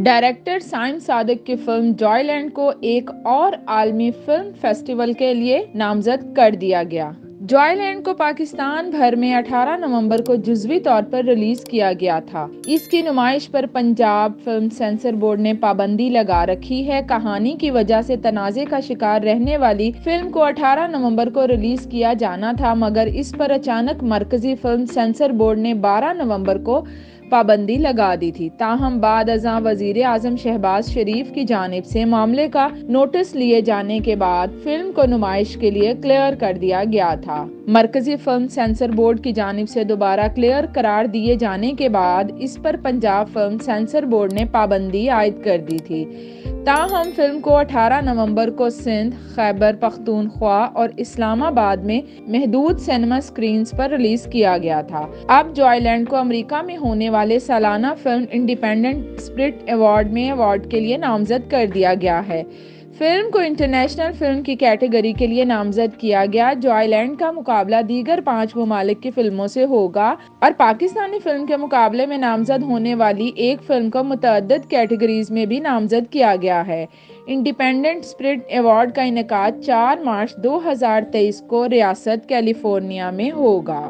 Director Saim Sadiq की film Joyland को एक और आलमी फिल्म फेस्टिवल के लिए नामजद कर दिया गया। जॉयलैंड को पाकिस्तान भर में 18 नवंबर को जुज़वी तौर पर रिलीज किया गया था। इसकी नुमाइश पर पंजाब फिल्म सेंसर बोर्ड ने पाबंदी लगा रखी है। कहानी की वजह से तनाज़े का शिकार रहने वाली फिल्म को 18 नवंबर को रिलीज किया जाना था, मगर इस पर अचानक मरकजी फिल्म सेंसर बोर्ड ने 12 नवंबर को पाबंदी लगा दी थी। ताहम बाद अज़ां वज़ीर आज़म शहबाज शरीफ की जानिब से मामले का नोटिस लिए जाने के बाद फिल्म को नुमाइश के लिए क्लियर कर दिया गया था। मरकजी फिल्म सेंसर बोर्ड की जानिब से दोबारा क्लियर करार दिए जाने के बाद इस पर पंजाब फिल्म सेंसर बोर्ड ने पाबंदी आयद कर दी थी। ताहम फिल्म को 18 नवंबर को सिंध, खैबर पख्तूनख्वा और इस्लामाबाद में महदूद सिनेमा स्क्रीन्स पर रिलीज किया गया था। अब जॉयलैंड को अमेरिका में होने वाले सालाना फिल्म इंडिपेंडेंट स्पिरिट अवार्ड में अवार्ड के लिए नामजद कर दिया गया है। फिल्म को इंटरनेशनल फिल्म की कैटेगरी के लिए नामजद किया गया। जॉयलैंड का मुकाबला दीगर 5 ममालिक की फिल्मों से होगा और पाकिस्तानी फिल्म के मुकाबले में नामजद होने वाली एक फिल्म को मुतअद्दिद कैटेगरीज में भी नामजद किया गया है। इंडिपेंडेंट स्पिरिट अवार्ड का इनेकाद 4 मार्च 2023 को रियासत कैलिफोर्निया में होगा।